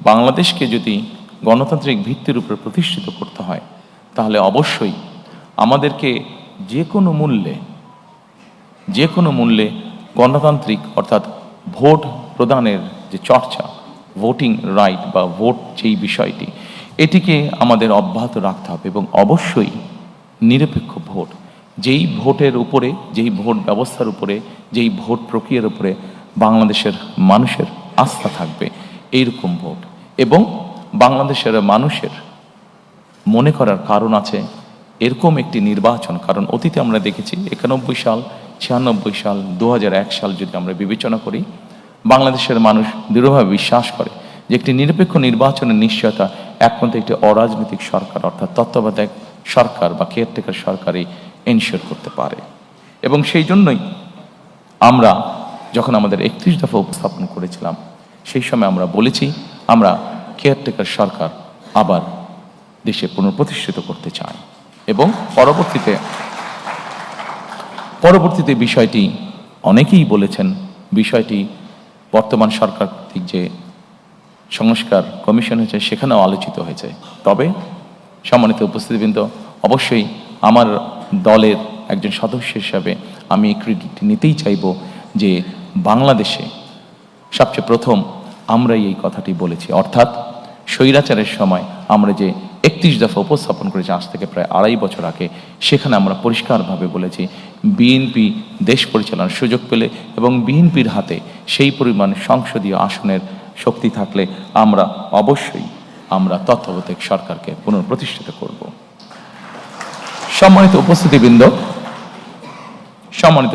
বাংলাদেশকে যদি গণতান্ত্রিক ভিত্তির উপর প্রতিষ্ঠিত করতে হয়, তাহলে অবশ্যই আমাদেরকে যে কোনো মূল্যে গণতান্ত্রিক অর্থাৎ ভোট প্রদানের যে চর্চা, ভোটিং রাইট বা ভোট যেই বিষয়টি, এটিকে আমাদের অব্যাহত রাখতে হবে এবং অবশ্যই নিরপেক্ষ ভোট, যেই ভোটের উপরে, যেই ভোট ব্যবস্থার উপরে, যেই ভোট প্রক্রিয়ার উপরে বাংলাদেশের মানুষের আস্থা থাকবে, এইরকম ভোট। এবং বাংলাদেশের মানুষের মনে করার কারণ আছে এরকম একটি নির্বাচন, কারণ অতীতে আমরা দেখেছি 91 সাল, 96 সাল, 2001 সাল যদি আমরা বিবেচনা করি, বাংলাদেশের মানুষ দৃঢ়ভাবে বিশ্বাস করে যে একটি নিরপেক্ষ নির্বাচনের নিশ্চয়তা একমাত্র একটি অরাজনৈতিক সরকার অর্থাৎ তত্ত্বাবধায়ক সরকার বা কেয়ারটেকার সরকারই এনশিওর করতে পারে। এবং সেই জন্যই আমরা যখন আমাদের 31 দফা উপস্থাপন করেছিলাম, সেই সময় আমরা বলেছি আমরা কেয়ারটেকার সরকার আবার দেশে পুনঃপ্রতিষ্ঠিত করতে চাই। এবং পরবর্তীতে বিষয়টি অনেকেই বলেছেন, বিষয়টি বর্তমান সরকার কর্তৃক যে সংস্কার কমিশন হয়েছে সেখানেও আলোচিত হয়েছে। তবে সম্মানিত উপস্থিতিবৃন্দ, অবশ্যই আমার দলের একজন সদস্য হিসাবে আমি এই ক্রেডিট নিতেই চাইব যে বাংলাদেশে সবচেয়ে প্রথম আমরাই এই কথাটি বলেছি, অর্থাৎ স্বৈরাচারের সময় আমরা যে 31 দফা উপস্থাপন করেছি আজ থেকে প্রায় 2.5 বছর আগে, সেখানে আমরা পরিষ্কারভাবে বলেছি বিএনপি দেশ পরিচালনার সুযোগ পেলে এবং বিএনপির হাতে সেই পরিমাণ সংসদীয় আসনের শক্তি থাকলে অবশ্যই আমরা তত্ত্বাবধায়ক সরকারকে পুনঃপ্রতিষ্ঠিত করব। সম্মানিত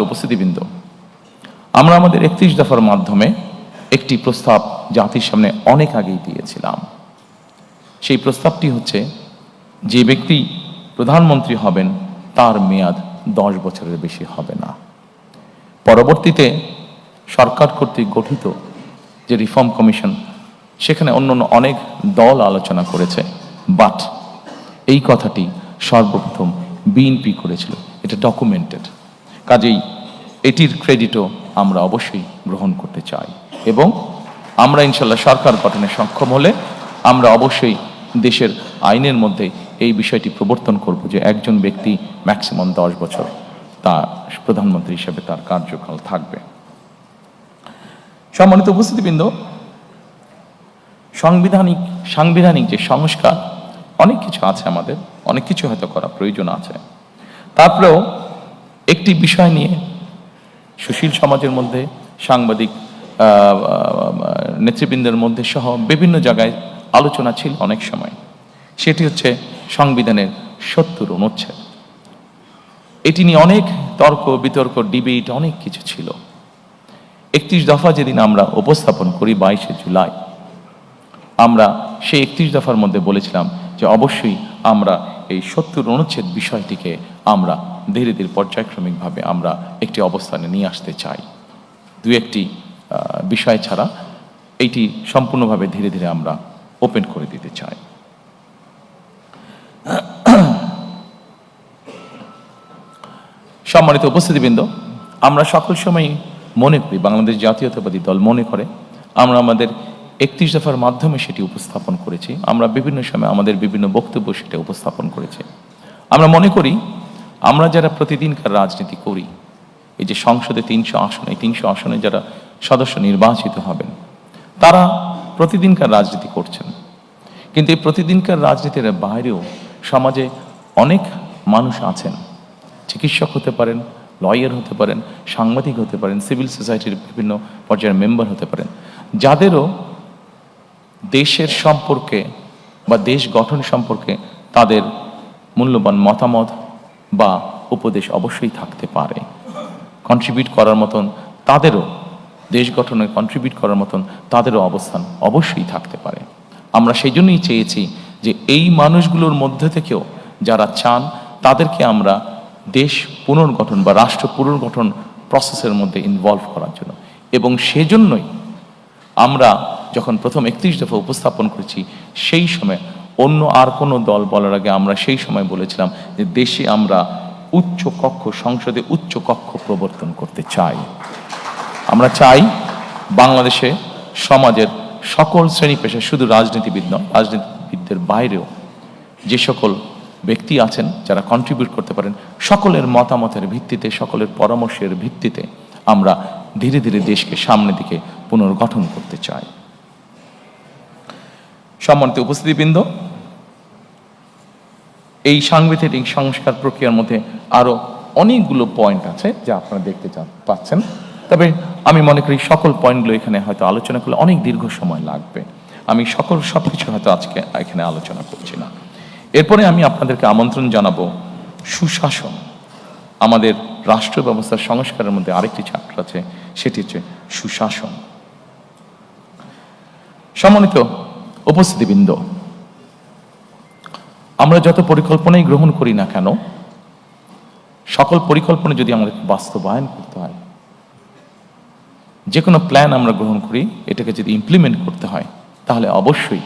উপস্থিতিবৃন্দ, আমরা আমাদের 31 দফার মাধ্যমে একটি প্রস্তাব জাতির সামনে অনেক আগেই দিয়েছিলাম। সেই প্রস্তাবটি হচ্ছে যে ব্যক্তি প্রধানমন্ত্রী হবেন তার মেয়াদ 10 বছরের বেশি হবে না। পরবর্তীতে সরকার কর্তৃক গঠিত যে রিফর্ম কমিশন, সেখানে অন্য অনেক দল আলোচনা করেছে, বাট এই কথাটি সর্বপ্রথম বিএনপি করেছিল, এটা ডকুমেন্টেড। কাজেই এটির ক্রেডিটও আমরা অবশ্যই গ্রহণ করতে চাই এবং আমরা ইনশাল্লাহ সরকার গঠনে সক্ষম হলে আমরা অবশ্যই দেশের আইনের মধ্যে এই বিষয়টি প্রবর্তন করব যে একজন ব্যক্তি ম্যাক্সিমাম 10 বছর তার প্রধানমন্ত্রী হিসেবে তার কার্যকাল থাকবে। সম্মানিত উপস্থিতিবৃন্দ, সাংবিধানিক যে সংস্কার, অনেক কিছু আছে, আমাদের অনেক কিছু হয়তো করা প্রয়োজন আছে। তারপরেও একটি বিষয় নিয়ে সুশীল সমাজের মধ্যে, সাংবাদিক নেতৃবৃন্দের মধ্যে সহ বিভিন্ন জায়গায় আলোচনা ছিল অনেক সময়, সেটি হচ্ছে সংবিধানের 70 অনুচ্ছেদ। এটি নিয়ে অনেক তর্ক বিতর্ক, ডিবেট, অনেক কিছু ছিল। 31 দফা যেদিন আমরা উপস্থাপন করি 22শে জুলাই, আমরা সেই 31 দফার মধ্যে বলেছিলাম যে অবশ্যই আমরা এই 70 অনুচ্ছেদ বিষয়টিকে আমরা ধীরে ধীরে পর্যায়ক্রমিকভাবে আমরা একটি অবস্থানে নিয়ে আসতে চাই। দু একটি বিষয় ছাড়া এইটি সম্পূর্ণভাবে ধীরে ধীরে আমরা ওপেন করে দিতে চাই। সম্মানিত উপস্থিতিবৃন্দ, আমরা সকল সময় মনে করি, বাংলাদেশ জাতীয়তাবাদী দল মনে করে, আমরা আমাদের 31 দফার মাধ্যমে সেটি উপস্থাপন করেছি। আমরা বিভিন্ন সময় আমাদের বিভিন্ন বক্তব্য সেটা উপস্থাপন করেছি। আমরা মনে করি আমরা যারা প্রতিদিনকার রাজনীতি করি, এই যে সংসদে 300 আসন, এই 300 আসনে যারা সদস্য নির্বাচিত হবেন, তারা প্রতিদিনকার রাজনীতি করছেন। কিন্তু এই প্রতিদিনকার রাজনীতির বাইরেও সমাজে অনেক মানুষ আছেন, চিকিৎসক হতে পারেন, লয়ার হতে পারেন, সাংবাদিক হতে পারেন, সিভিল সোসাইটির বিভিন্ন পর্যায়ের মেম্বার হতে পারেন, যাদেরও দেশের সম্পর্কে বা দেশ গঠন সম্পর্কে তাদের মূল্যবান মতামত বা উপদেশ অবশ্যই থাকতে পারে। কন্ট্রিবিউট করার মতন তাদেরও, দেশ গঠনে কন্ট্রিবিউট করার মতন তাদেরও অবস্থান অবশ্যই থাকতে পারে। আমরা সেই জন্যই চেয়েছি যে এই মানুষগুলোর মধ্যে থেকেও যারা চান তাদেরকে আমরা দেশ পুনর্গঠন বা রাষ্ট্র পুনর্গঠন প্রসেসের মধ্যে ইনভলভ করার জন্য, এবং সেজন্যই আমরা যখন প্রথম 31 দফা উপস্থাপন করেছি, সেই সময় অন্য আর কোনো দল বলার আগে আমরা সেই সময় বলেছিলাম যে দেশে আমরা উচ্চ কক্ষ, সংসদে উচ্চ কক্ষ প্রবর্তন করতে চাই। আমরা চাই বাংলাদেশে সমাজের সকল শ্রেণী পেশা, শুধু রাজনীতিবিদ নয়, রাজনীতিবিদদের বাইরেও যে সকল ব্যক্তি আছেন যারা কন্ট্রিবিউট করতে পারেন, সকলের মতামতের ভিত্তিতে, সকলের পরামর্শের ভিত্তিতে আমরা ধীরে ধীরে দেশকে সামনের দিকে পুনর্গঠন করতে চাই। সম্মানিত উপস্থিতিবৃন্দ, এই সাংবিধানিক সংস্কার প্রক্রিয়ার মধ্যে আরো অনেকগুলো পয়েন্ট আছে যা আপনারা দেখতে পাচ্ছেন, তবে আমি মনে করি সকল পয়েন্টগুলো এখানে হয়তো আলোচনা করলে অনেক দীর্ঘ সময় লাগবে। আমি সবকিছু হয়তো আজকে এখানে আলোচনা করছি না। এরপরে আমি আপনাদেরকে আমন্ত্রণ জানাবো সুশাসন। আমাদের রাষ্ট্র ব্যবস্থার সংস্কারের মধ্যে আরেকটি চ্যাপ্টার আছে, সেটি হচ্ছে সুশাসন। সম্মানিত উপস্থিতিবৃন্দ, আমরা যত পরিকল্পনাই গ্রহণ করি না কেন, সকল পরিকল্পনা যদি আমাদের বাস্তবায়ন করতে হয়, যে কোনো প্ল্যান আমরা গ্রহণ করি, এটাকে যদি ইমপ্লিমেন্ট করতে হয়, তাহলে অবশ্যই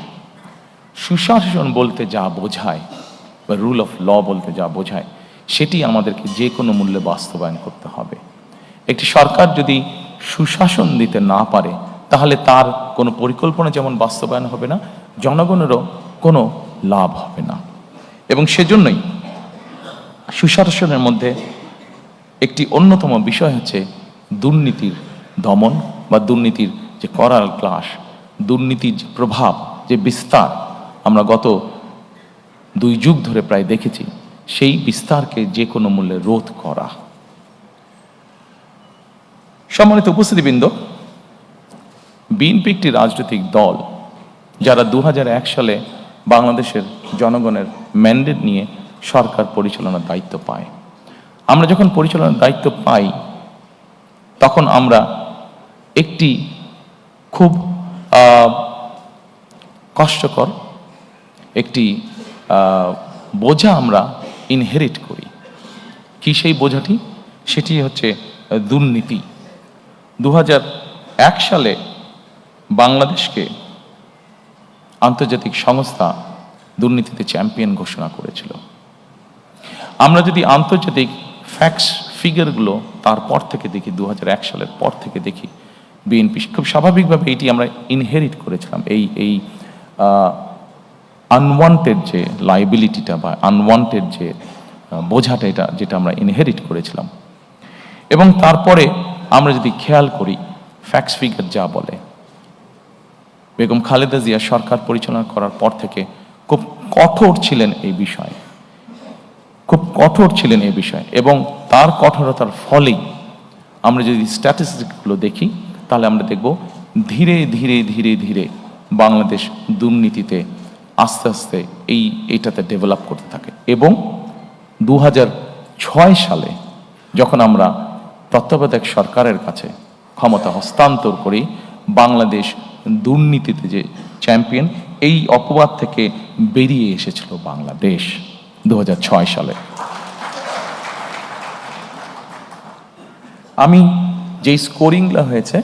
সুশাসন বলতে যা বোঝায় বা রুল অফ ল বলতে যা বোঝায়, সেটি আমাদেরকে যে কোনো মূল্যে বাস্তবায়ন করতে হবে। একটি সরকার যদি সুশাসন দিতে না পারে, তাহলে তার কোনো পরিকল্পনা যেমন বাস্তবায়ন হবে না, জনগণেরও কোনো লাভ হবে না। এবং সেজন্যই সুশাসনের মধ্যে একটি অন্যতম বিষয় হচ্ছে দুর্নীতির দমন বা দুর্নীতির যে করাল ক্লাস, দুর্নীতির যে প্রভাব, যে বিস্তার আমরা গত 2 যুগ ধরে প্রায় দেখেছি, সেই বিস্তারকে যে কোনো মূল্যে রোধ করা। সম্মানিত উপস্থিতিবৃন্দ, বিএনপি একটি রাজনৈতিক দল যারা 2001 সালে বাংলাদেশের জনগণের ম্যান্ডেট নিয়ে সরকার পরিচালনার দায়িত্ব পায়। আমরা যখন পরিচালনার দায়িত্ব পাই, তখন আমরা একটি খুব কষ্টকর একটি বোঝা আমরা ইনহেরিট করি। কি সেই বোঝাটি? সেটি হচ্ছে দুর্নীতি। 2001 সালে বাংলাদেশকে আন্তর্জাতিক সংস্থা দুর্নীতিতে চ্যাম্পিয়ন ঘোষণা করেছিল। আমরা যদি আন্তর্জাতিক ফ্যাক্টস ফিগারগুলো তারপর থেকে দেখি, 2001 সালের পর থেকে দেখি, বিএনপি খুব স্বাভাবিকভাবে এটি আমরা ইনহেরিট করেছিলাম, এই আনওয়ান্টেড যে লাইবিলিটিটা বা আনওয়ান্টেড যে বোঝাটা, এটা যেটা আমরা ইনহেরিট করেছিলাম। এবং তারপরে আমরা যদি খেয়াল করি, ফ্যাক্টস ফিগার যা বলে, বেগম খালেদা জিয়া সরকার পরিচালনা করার পর থেকে খুব কঠোর ছিলেন এই বিষয়ে, খুব কঠোর ছিলেন এই বিষয়ে। এবং তার কঠোরতার ফলেই আমরা যদি স্ট্যাটিস্টিকগুলো দেখি, তাহলে আমরা দেখব ধীরে ধীরে ধীরে ধীরে বাংলাদেশ দুর্নীতিতে আস্তে আস্তে এইটাতে ডেভেলপ করতে থাকে। এবং 2006 সালে যখন আমরা তত্ত্বাবধায়ক সরকারের কাছে ক্ষমতা হস্তান্তর করি, বাংলাদেশ দুর্নীতিতে যে চ্যাম্পিয়ন, এই অপবাদ থেকে বেরিয়ে এসেছিল বাংলাদেশ 2006 সালে। আমি যেই স্কোরিংগুলো হয়েছে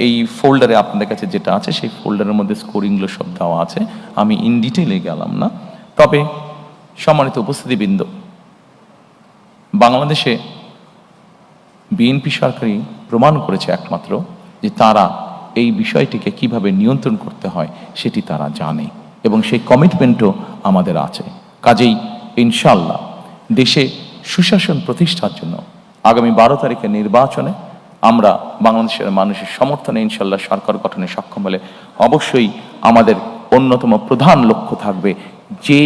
এই ফোল্ডারে আপনাদের কাছে যেটা আছে, সেই ফোল্ডারের মধ্যে স্কোরিংগুলো সব দেওয়া আছে, আমি ইন ডিটেইলে গেলাম না। তবে সম্মানিত উপস্থিতিবৃন্দ, বাংলাদেশে বিএনপি সরকারই প্রমাণ করেছে একমাত্র যে তারা এই বিষয়টিকে কিভাবে নিয়ন্ত্রণ করতে হয় সেটি তারা জানে, এবং সেই কমিটমেন্টও আমাদের আছে। কাজেই ইনশাআল্লাহ দেশে সুশাসন প্রতিষ্ঠার জন্য আগামী 12 তারিখের নির্বাচনে আমরা বাংলাদেশের মানুষের সমর্থনে ইনশাআল্লাহ সরকার গঠনে সক্ষম হলে অবশ্যই আমাদের অন্যতম প্রধান লক্ষ্য থাকবে যে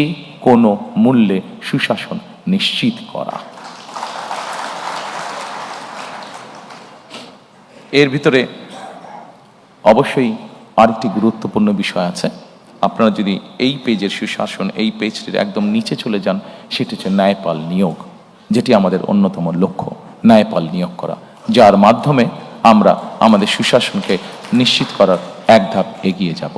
কোনো মূল্যে সুশাসন নিশ্চিত করা। এর ভিতরে অবশ্যই আরেকটি গুরুত্বপূর্ণ বিষয় আছে। আপনারা যদি এই পেজের সুশাসন, এই পেজটির একদম নিচে চলে যান, সেটি হচ্ছে ন্যায়পাল নিয়োগ, যেটি আমাদের অন্যতম লক্ষ্য, ন্যায়পাল নিয়োগ করা, যার মাধ্যমে আমরা আমাদের সুশাসনকে নিশ্চিত করার এক ধাপ এগিয়ে যাব।